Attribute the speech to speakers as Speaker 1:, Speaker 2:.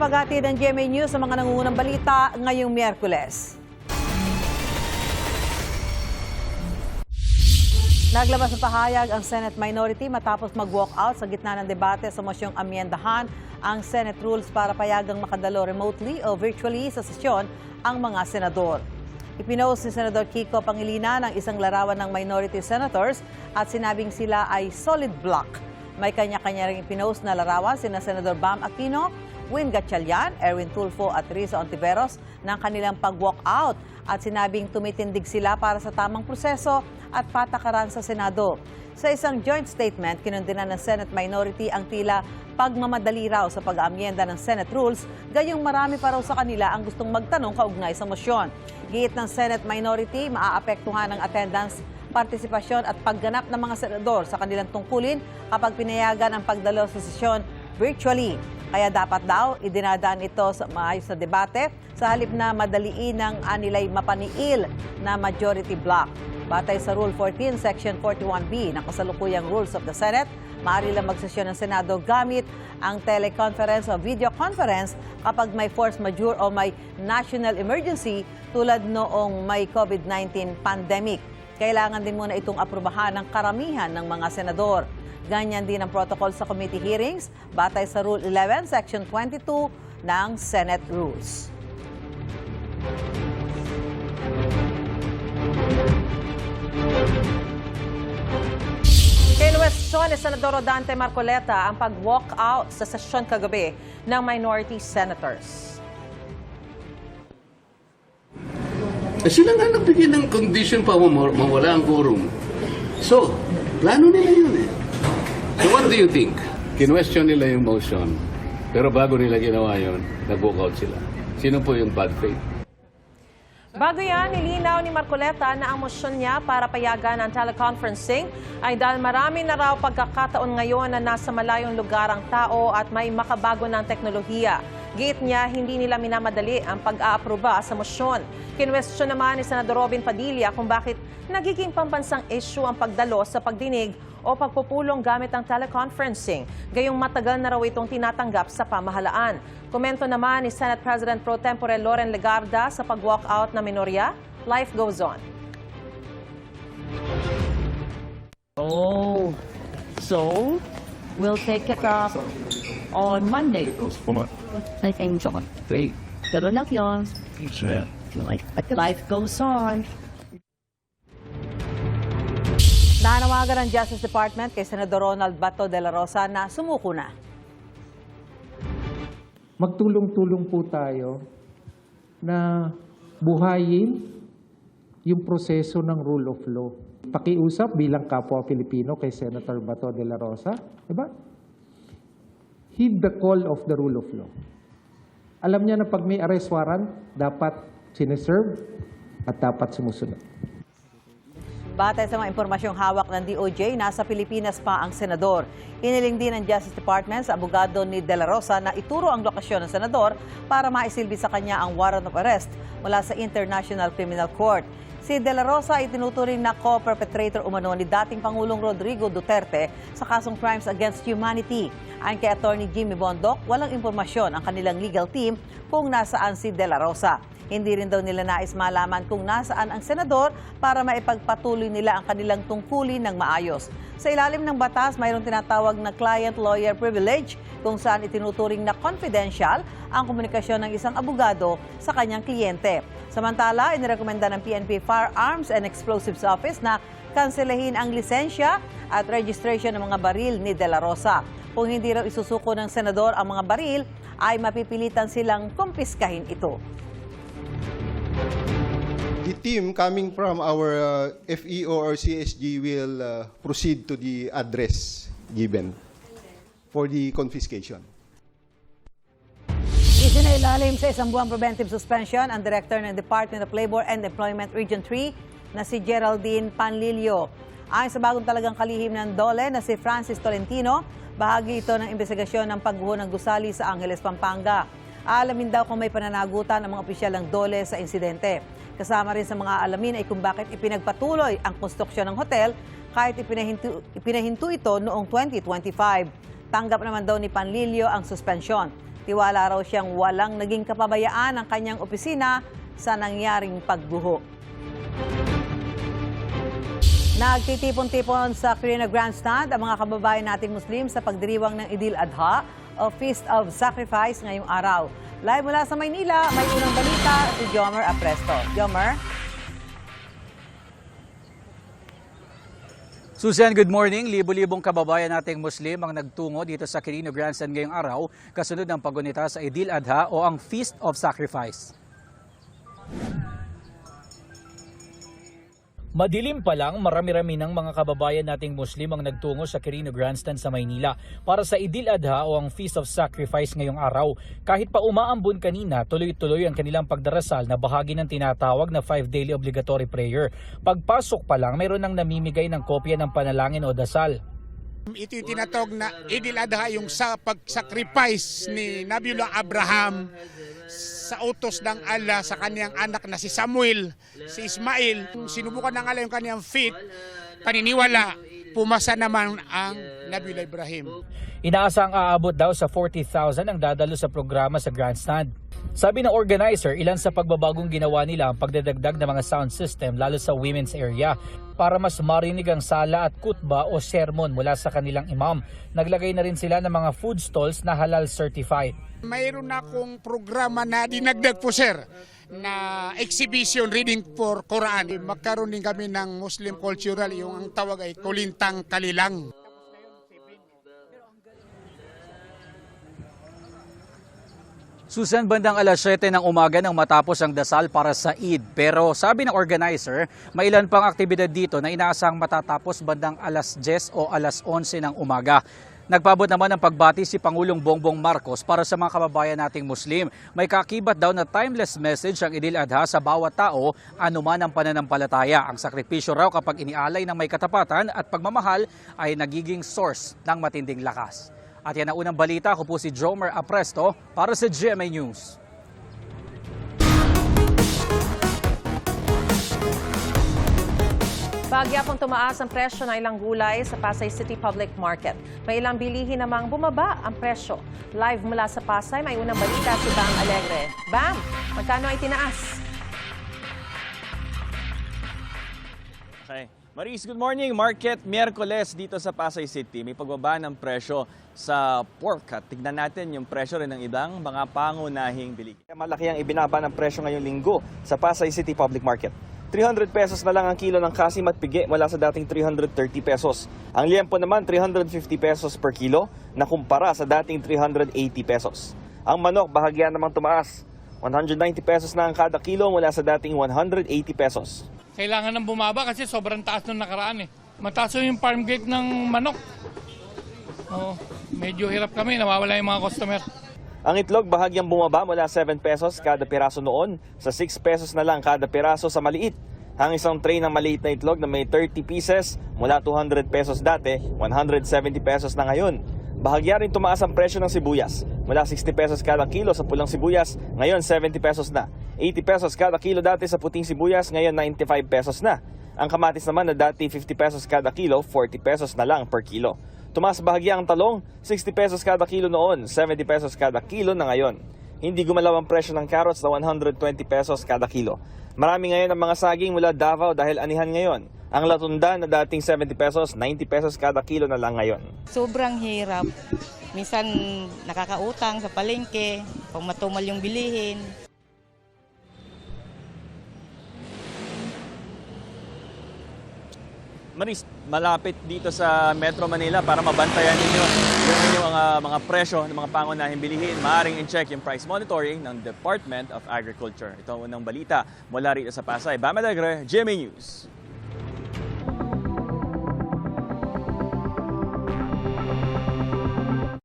Speaker 1: paghati ng GMA News sa mga nangungunang balita ngayong Miyerkules. Naglabas ng pahayag ang Senate minority matapos mag-walkout sa gitna ng debate sa mosyong amyendahan ang Senate rules para payagang makadalo remotely o virtually sa sesyon ang mga senador. Ipinost ni Senador Kiko Pangilinan ang isang larawan ng minority senators at sinabing sila ay solid block. May kanya-kanya ring ipinost na larawan sina Senador Bam Aquino, Win Gatchalian, Erwin Tulfo at Risa Ontiveros ng kanilang pag-walkout at sinabing tumitindig sila para sa tamang proseso at patakaran sa Senado. Sa isang joint statement, kinundinan ng Senate minority ang tila pagmamadali raw sa pag-aamyenda ng Senate rules, gayong marami pa raw sa kanila ang gustong magtanong kaugnay sa mosyon. Giit ng Senate minority, maaapektuhan ang attendance, partisipasyon at pagganap ng mga senador sa kanilang tungkulin kapag pinayagan ang pagdalo sa sesyon virtually. Kaya dapat daw idinadaan ito sa maayos na debate sa halip na madaliin ng anilay mapaniil na majority block. Batay sa Rule 14, Section 41B ng kasalukuyang Rules of the Senate, maaari lang magsesyon ng Senado gamit ang teleconference o video conference kapag may force majeure o may national emergency tulad noong may COVID-19 pandemic. Kailangan din muna itong aprubahan ng karamihan ng mga senador. Ganyan din ang protocol sa committee hearings batay sa Rule 11, Section 22 ng Senate Rules. Kinwestiyon ni Senador Rodante Marcoleta ang pag-walk-out sa sesyon kagabi ng minority senators.
Speaker 2: Sila nga nagbigay ng condition pa mawala ang quorum. So, plano nila yun eh. So what do you think? Kinwestiyon nila yung motion, pero bago nila ginawa yun, nag-walk out sila. Sino po yung bad faith?
Speaker 3: Bago yan, nilinaw ni Marcoleta na ang motion niya para payagan ang teleconferencing ay dahil marami na raw pagkakataon ngayon na nasa malayong lugar ang tao at may makabago ng teknolohiya. Giit niya, hindi nila minamadali ang pag-aaproba sa motion. Kinwestiyon naman ni Senador Robin Padilla kung bakit nagiging pambansang issue ang pagdalo sa pagdinig o pagpupulong gamit ang teleconferencing. Gayong matagal na raw itong tinatanggap sa pamahalaan. Komento naman ni Senate President Pro Tempore Loren Legarda sa pag-walkout na minorya. Life goes on.
Speaker 4: Oh, so we'll take it up on Monday. I think so.
Speaker 5: Great.
Speaker 4: Pero lang yun.
Speaker 5: Yeah.
Speaker 4: Life goes on.
Speaker 1: Nanawagan ng Justice Department kay Senador Ronald Bato de la Rosa na sumuko na.
Speaker 6: Magtulong-tulong po tayo na buhayin yung proseso ng rule of law. Pakiusap bilang kapwa Pilipino kay Senator Bato de la Rosa, diba? Heed the call of the rule of law. Alam niya na pag may arrest warrant, dapat sineserve at dapat sumusunod.
Speaker 1: Batay sa mga impormasyong hawak ng DOJ, nasa Pilipinas pa ang senador. Iniling din ng Justice Department sa abogado ni De La Rosa na ituro ang lokasyon ng senador para maisilbi sa kanya ang warrant of arrest mula sa International Criminal Court. Si De La Rosa ay tinuturing na co-perpetrator umano ni dating Pangulong Rodrigo Duterte sa kasong Crimes Against Humanity. Ayon kay Attorney Jimmy Bondoc, walang impormasyon ang kanilang legal team kung nasaan si De La Rosa. Hindi rin daw nila nais malaman kung nasaan ang senador para maipagpatuloy nila ang kanilang tungkulin ng maayos. Sa ilalim ng batas, mayroong tinatawag na client-lawyer privilege kung saan itinuturing na confidential ang komunikasyon ng isang abogado sa kanyang kliyente. Samantala, inirekomenda ng PNP Firearms and Explosives Office na kanselahin ang lisensya at registration ng mga baril ni De La Rosa. Kung hindi raw isusuko ng senador ang mga baril, ay mapipilitan silang kumpiskahin ito.
Speaker 7: The team coming from our FEO or CSG will proceed to the address given for the confiscation.
Speaker 1: Isinailalim sa isang buwang preventive suspension ang Director ng Department of Labor and Employment Region 3 na si Geraldine Panlilio. Ayon sa bagong talagang kalihim ng DOLE na si Francis Tolentino, bahagi ito ng investigasyon ng pagguho ng gusali sa Angeles, Pampanga. Aalamin daw kung may pananagutan ng mga opisyal ng DOLE sa insidente. Kasama rin sa mga alamin ay kung bakit ipinagpatuloy ang konstruksyon ng hotel kahit ipinahinto ito noong 2025. Tanggap naman daw ni Panlilio ang suspensyon. Tiwala raw siyang walang naging kapabayaan ang kanyang opisina sa nangyaring pagguho. Nagtitipon-tipon sa Quirino Grandstand ang mga kababayan nating Muslim sa pagdiriwang ng Idil Adha o Feast of Sacrifice ngayong araw. Live mula sa Maynila, may unang balita si Jomer Apresto. Jomer?
Speaker 5: Susan, good morning. Libo-libong kababayan nating Muslim ang nagtungo dito sa Quirino Grandstand ngayong araw kasunod ng paggunita sa Idil Adha o ang Feast of Sacrifice. Madilim pa lang, marami-rami ng mga kababayan nating Muslim ang nagtungo sa Quirino Grandstand sa Maynila para sa Idil Adha o ang Feast of Sacrifice ngayong araw. Kahit pa umaambon kanina, tuloy-tuloy ang kanilang pagdarasal na bahagi ng tinatawag na 5 daily obligatory prayer. Pagpasok pa lang, mayroon nang namimigay ng kopya ng panalangin o dasal.
Speaker 8: Ito yung tinatawag na Idil Adha, yung sa pag-sacrifice ni Nabiullah Abraham sa utos ng Allah sa kaniyang anak na si Samuel, si Ismail. Sinubukan ng Allah yung kaniyang faith, paniniwala, pumasa naman ang Nabiullah Ibrahim.
Speaker 5: Inaasang aabot daw sa 40,000 ang dadalo sa programa sa Grandstand. Sabi ng organizer, ilan sa pagbabagong ginawa nila ang pagdadagdag ng mga sound system lalo sa women's area para mas marinig ang sala at kutba o sermon mula sa kanilang imam. Naglagay na rin sila ng mga food stalls na halal certified.
Speaker 8: Mayroon akong programa na dinagdag po, sir, na exhibition reading for Quran. Magkaroon din kami ng Muslim cultural, yung ang tawag ay Kulintang Kalilang.
Speaker 5: Susan, bandang alas 7 ng umaga nang matapos ang dasal para sa Eid. Pero sabi ng organizer, may ilan pang aktibidad dito na inaasang matatapos bandang alas 10 o alas 11 ng umaga. Nagpaabot naman ng pagbati si Pangulong Bongbong Marcos para sa mga kababayan nating Muslim. May kakibat daw na timeless message ang Idil Adha sa bawat tao, anuman ang pananampalataya. Ang sakripisyo raw kapag inialay ng may katapatan at pagmamahal ay nagiging source ng matinding lakas. At yan ang unang balita. Ako po si Jomer Apresto para sa GMA News.
Speaker 3: Bagyapong tumaas ang presyo ng ilang gulay sa Pasay City Public Market. May ilang bilihin namang bumaba ang presyo. Live mula sa Pasay, may unang balita si Bam Alegre. Bam, magkano ay tinaas?
Speaker 9: Okay. Maris, good morning. Market Miyerkules dito sa Pasay City. May pagbaba ng presyo sa pork. At tignan natin yung presyo rin ng ibang mga pangunahing bilig.
Speaker 10: Malaki ang ibinaba ng presyo ngayong linggo sa Pasay City Public Market. 300 pesos na lang ang kilo ng kasim at pigi mula sa dating 330 pesos. Ang liempo naman 350 pesos per kilo na kumpara sa dating 380 pesos. Ang manok bahagyan namang tumaas. 190 pesos na ang kada kilo mula sa dating 180 pesos.
Speaker 11: Kailangan nang bumaba kasi sobrang taas nung nakaraan eh. Mataas yung farm gate ng manok. Medyo hirap kami, nawawala yung mga customer.
Speaker 10: Ang itlog bahagyang bumaba mula 7 pesos kada piraso noon sa 6 pesos na lang kada piraso sa maliit. Ang isang tray ng maliit na itlog na may 30 pieces mula 200 pesos dati, 170 pesos na ngayon. Bahagya rin tumaas ang presyo ng sibuyas. Mula 60 pesos kada kilo sa pulang sibuyas, ngayon 70 pesos na. 80 pesos kada kilo dati sa puting sibuyas, ngayon 95 pesos na. Ang kamatis naman na dati 50 pesos kada kilo, 40 pesos na lang per kilo. Tumaas bahagya ang talong, 60 pesos kada kilo noon, 70 pesos kada kilo na ngayon. Hindi gumalaw ang presyo ng carrots na 120 pesos kada kilo. Marami ngayon ang mga saging mula Davao dahil anihan ngayon. Ang latunda na dating 70 pesos, 90 pesos kada kilo na lang ngayon.
Speaker 12: Sobrang hirap. Minsan nakakautang sa palengke, pag matumal yung bilihin.
Speaker 9: Maris, malapit dito sa Metro Manila para mabantayan ninyo yung inyong mga presyo ng mga pangunahing bilihin. Maaaring in-check yung price monitoring ng Department of Agriculture. Ito ang unang balita mula rito sa Pasay. Bam Alegre, GMA News.